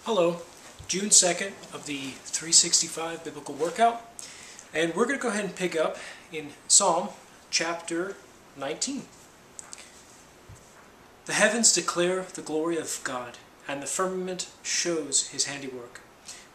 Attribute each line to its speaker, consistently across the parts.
Speaker 1: Hello, June 2nd of the 365 Biblical Workout, and we're going to go ahead and pick up in Psalm chapter 19. The heavens declare the glory of God, and the firmament shows his handiwork.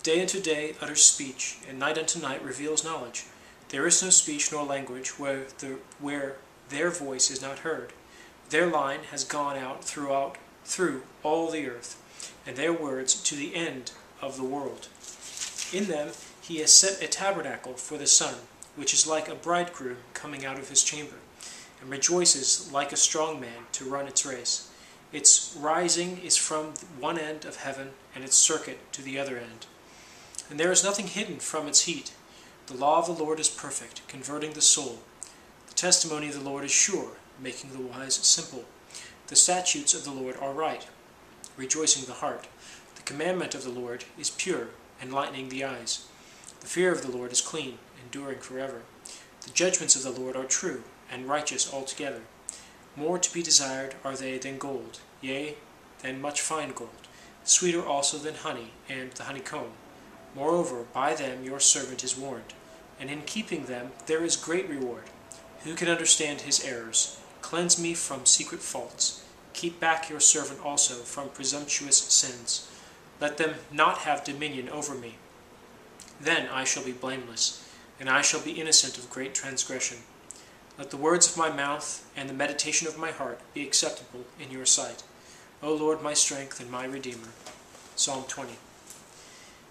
Speaker 1: Day unto day utters speech, and night unto night reveals knowledge. There is no speech nor language where their voice is not heard. Their line has gone out through all the earth, and their words to the end of the world. In them he has set a tabernacle for the sun, which is like a bridegroom coming out of his chamber, and rejoices like a strong man to run its race. Its rising is from one end of heaven, and its circuit to the other end. And there is nothing hidden from its heat. The law of the Lord is perfect, converting the soul. The testimony of the Lord is sure, making the wise simple. The statutes of the Lord are right, rejoicing the heart. The commandment of the Lord is pure, enlightening the eyes. The fear of the Lord is clean, enduring forever. The judgments of the Lord are true, and righteous altogether. More to be desired are they than gold, yea, than much fine gold, sweeter also than honey and the honeycomb. Moreover, by them your servant is warned, and in keeping them there is great reward. Who can understand his errors? Cleanse me from secret faults. Keep back your servant also from presumptuous sins. Let them not have dominion over me. Then I shall be blameless, and I shall be innocent of great transgression. Let the words of my mouth and the meditation of my heart be acceptable in your sight, O Lord, my strength and my Redeemer. Psalm 20.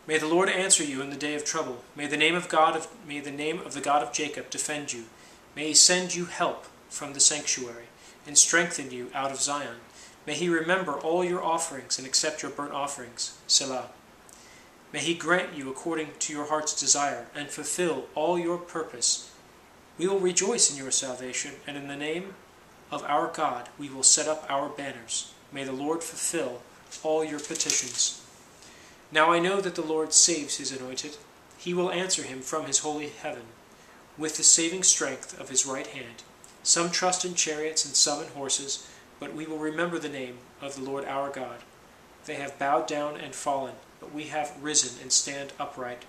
Speaker 1: May the Lord answer you in the day of trouble. May the name of the God of Jacob defend you. May he send you help from the sanctuary, and strengthen you out of Zion. May he remember all your offerings and accept your burnt offerings. Selah. May he grant you according to your heart's desire, and fulfill all your purpose. We will rejoice in your salvation, and in the name of our God we will set up our banners. May the Lord fulfill all your petitions. Now I know that the Lord saves his anointed. He will answer him from his holy heaven, with the saving strength of his right hand. Some trust in chariots and some in horses, but we will remember the name of the Lord our God. They have bowed down and fallen, but we have risen and stand upright.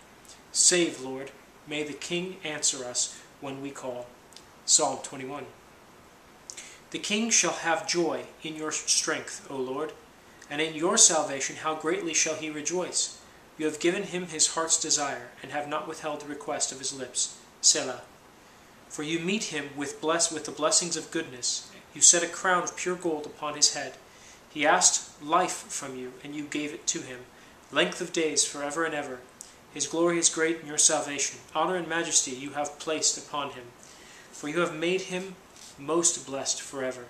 Speaker 1: Save, Lord. May the King answer us when we call. Psalm 21. The king shall have joy in your strength, O Lord, and in your salvation how greatly shall he rejoice. You have given him his heart's desire, and have not withheld the request of his lips. Selah. For you meet him with the blessings of goodness. You set a crown of pure gold upon his head. He asked life from you, and you gave it to him, length of days forever and ever. His glory is great in your salvation. Honor and majesty you have placed upon him. For you have made him most blessed forever.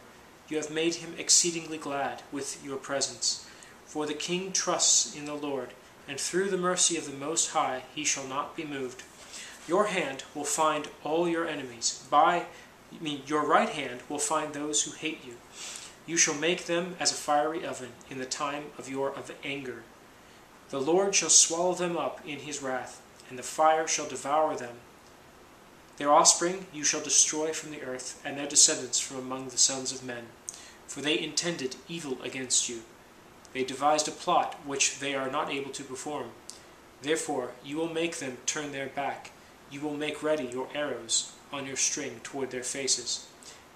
Speaker 1: You have made him exceedingly glad with your presence. For the king trusts in the Lord, and through the mercy of the Most High he shall not be moved. Your hand will find all your enemies. Your right hand will find those who hate you. You shall make them as a fiery oven in the time of your anger. The Lord shall swallow them up in his wrath, and the fire shall devour them. Their offspring you shall destroy from the earth, and their descendants from among the sons of men. For they intended evil against you. They devised a plot which they are not able to perform. Therefore you will make them turn their back. You will make ready your arrows on your string toward their faces.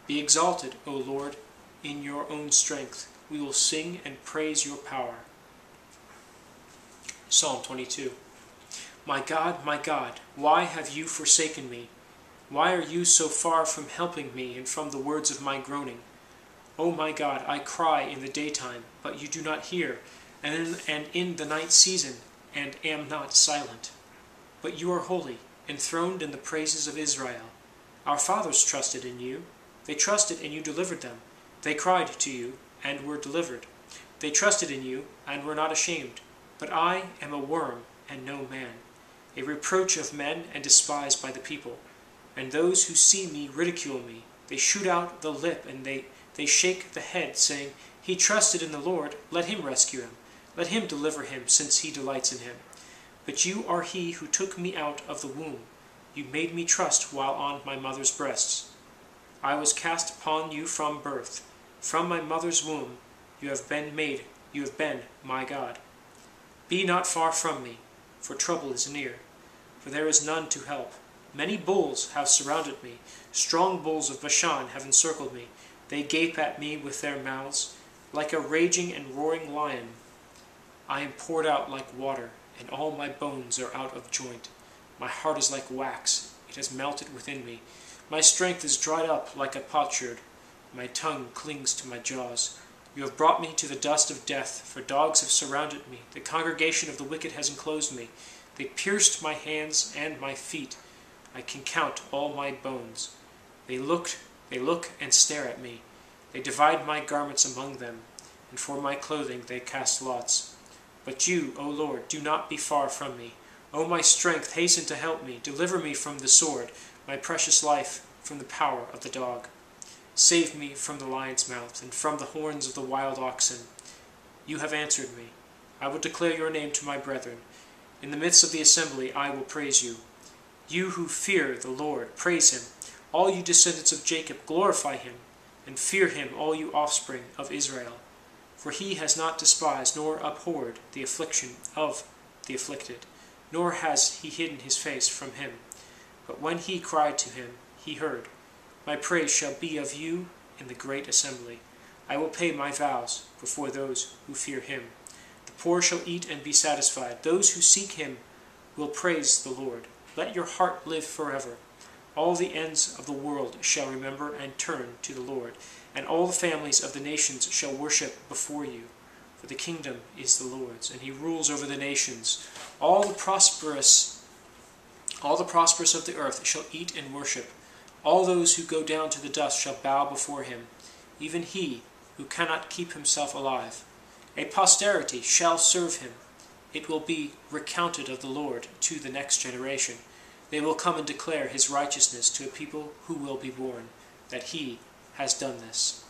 Speaker 1: Be exalted, O Lord, in your own strength. We will sing and praise your power. Psalm 22. My God, why have you forsaken me? Why are you so far from helping me and from the words of my groaning? O my God, I cry in the daytime, but you do not hear, and in the night season, and am not silent. But you are holy, enthroned in the praises of Israel. Our fathers trusted in you. They trusted, and you delivered them. They cried to you, and were delivered. They trusted in you, and were not ashamed. But I am a worm, and no man, a reproach of men, and despised by the people. And those who see me ridicule me. They shoot out the lip, and they shake the head, saying, He trusted in the Lord, let him rescue him. Let him deliver him, since he delights in him. But you are he who took me out of the womb. You made me trust while on my mother's breasts. I was cast upon you from birth. From my mother's womb you have been my God. Be not far from me, for trouble is near, for there is none to help. Many bulls have surrounded me, strong bulls of Bashan have encircled me. They gape at me with their mouths, like a raging and roaring lion. I am poured out like water, and all my bones are out of joint. My heart is like wax, it has melted within me. My strength is dried up like a potsherd. My tongue clings to my jaws. You have brought me to the dust of death, for dogs have surrounded me. The congregation of the wicked has enclosed me. They pierced my hands and my feet. I can count all my bones. They look and stare at me. They divide my garments among them, and for my clothing they cast lots. But you, O Lord, do not be far from me. O my strength, hasten to help me. Deliver me from the sword, my precious life from the power of the dog. Save me from the lion's mouth, and from the horns of the wild oxen. You have answered me. I will declare your name to my brethren. In the midst of the assembly I will praise you. You who fear the Lord, praise him. All you descendants of Jacob, glorify him, and fear him, all you offspring of Israel. For he has not despised nor abhorred the affliction of the afflicted, nor has he hidden his face from him. But when he cried to him, he heard. My praise shall be of you in the great assembly. I will pay my vows before those who fear him. The poor shall eat and be satisfied. Those who seek him will praise the Lord. Let your heart live forever. All the ends of the world shall remember and turn to the Lord, and all the families of the nations shall worship before you. For the kingdom is the Lord's, and he rules over the nations. All the prosperous of the earth shall eat and worship. All those who go down to the dust shall bow before him, even he who cannot keep himself alive. A posterity shall serve him. It will be recounted of the Lord to the next generation. They will come and declare his righteousness to a people who will be born, that he has done this.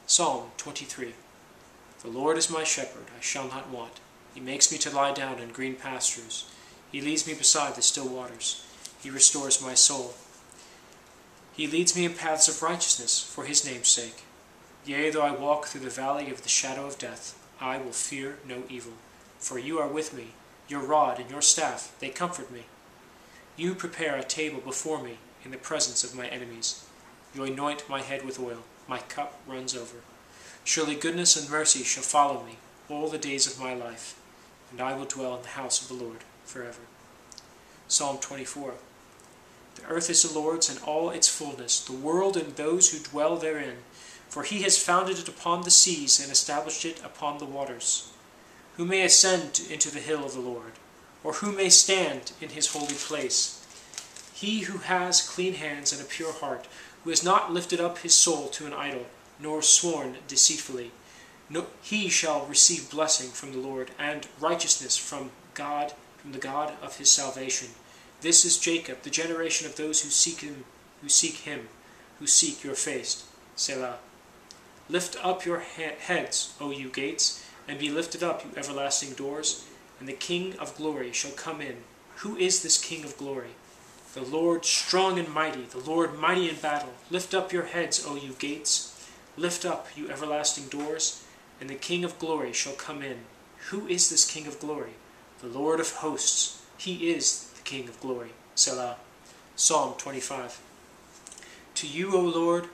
Speaker 1: Psalm 23. The Lord is my shepherd, I shall not want. He makes me to lie down in green pastures. He leads me beside the still waters. He restores my soul. He leads me in paths of righteousness for his name's sake. Yea, though I walk through the valley of the shadow of death, I will fear no evil. For you are with me. Your rod and your staff, they comfort me. You prepare a table before me in the presence of my enemies. You anoint my head with oil. My cup runs over. Surely goodness and mercy shall follow me all the days of my life, and I will dwell in the house of the Lord forever. Psalm 24. The earth is the Lord's and all its fullness, the world and those who dwell therein. For he has founded it upon the seas and established it upon the waters. Who may ascend into the hill of the Lord, or who may stand in his holy place? He who has clean hands and a pure heart, who has not lifted up his soul to an idol, nor sworn deceitfully. No, he shall receive blessing from the Lord, and righteousness from the God of his salvation. This is Jacob, the generation of those who seek him, who seek your face. Selah. Lift up your heads, O you gates, and be lifted up, you everlasting doors, and the King of glory shall come in. Who is this King of glory? The Lord strong and mighty, the Lord mighty in battle. Lift up your heads, O you gates. Lift up, you everlasting doors, and the King of glory shall come in. Who is this King of glory? The Lord of hosts. He is the King of glory. Selah. Psalm 25. To you, O Lord,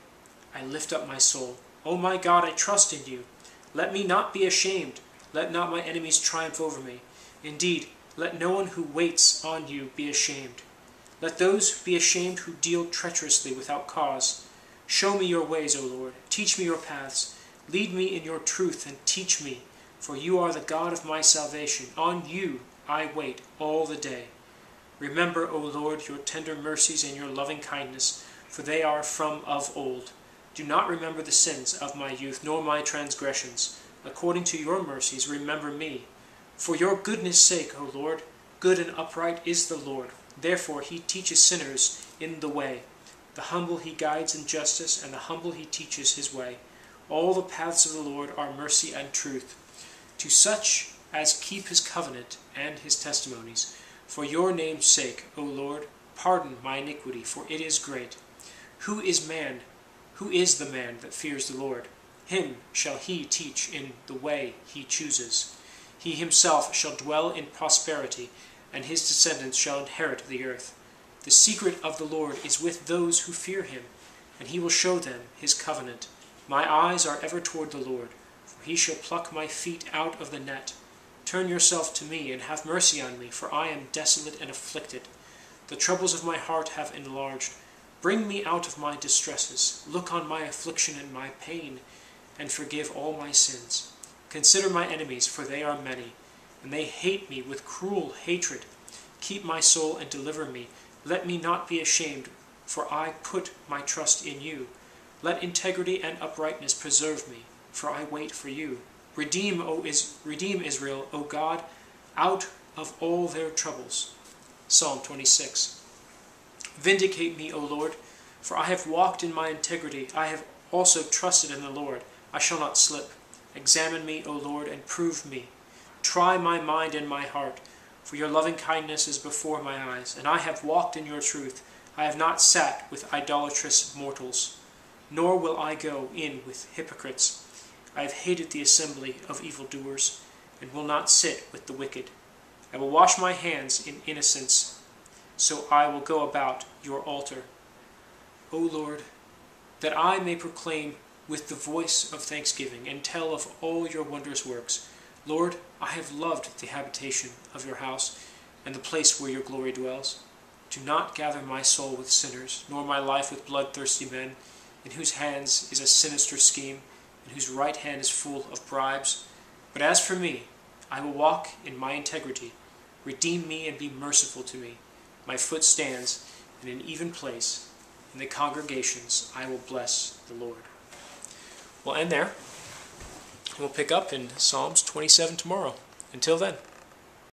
Speaker 1: I lift up my soul. O my God, I trust in you. Let me not be ashamed. Let not my enemies triumph over me. Indeed, let no one who waits on you be ashamed. Let those be ashamed who deal treacherously without cause. Show me your ways, O Lord. Teach me your paths. Lead me in your truth and teach me, for you are the God of my salvation. On you I wait all the day. Remember, O Lord, your tender mercies and your loving kindness, for they are from of old. Do not remember the sins of my youth, nor my transgressions. According to your mercies, remember me. For your goodness' sake, O Lord, good and upright is the Lord. Therefore he teaches sinners in the way. The humble he guides in justice, and the humble he teaches his way. All the paths of the Lord are mercy and truth, to such as keep his covenant and his testimonies. For your name's sake, O Lord, pardon my iniquity, for it is great. Who is the man that fears the Lord? Him shall he teach in the way he chooses. He himself shall dwell in prosperity, and his descendants shall inherit the earth. The secret of the Lord is with those who fear him, and he will show them his covenant. My eyes are ever toward the Lord, for he shall pluck my feet out of the net. Turn yourself to me, and have mercy on me, for I am desolate and afflicted. The troubles of my heart have enlarged. Bring me out of my distresses. Look on my affliction and my pain, and forgive all my sins. Consider my enemies, for they are many, and they hate me with cruel hatred. Keep my soul and deliver me. Let me not be ashamed, for I put my trust in you. Let integrity and uprightness preserve me, for I wait for you. Redeem Israel, O God, out of all their troubles. Psalm 26. Vindicate me, O Lord, for I have walked in my integrity. I have also trusted in the Lord. I shall not slip. Examine me, O Lord, and prove me. Try my mind and my heart, for your loving kindness is before my eyes, and I have walked in your truth. I have not sat with idolatrous mortals, nor will I go in with hypocrites. I have hated the assembly of evildoers, and will not sit with the wicked. I will wash my hands in innocence, so I will go about your altar. O Lord, that I may proclaim with the voice of thanksgiving, and tell of all your wondrous works. Lord, I have loved the habitation of your house, and the place where your glory dwells. Do not gather my soul with sinners, nor my life with bloodthirsty men, in whose hands is a sinister scheme, and whose right hand is full of bribes. But as for me, I will walk in my integrity. Redeem me and be merciful to me. My foot stands in an even place. In the congregations I will bless the Lord. We'll end there. We'll pick up in Psalms 27 tomorrow. Until then.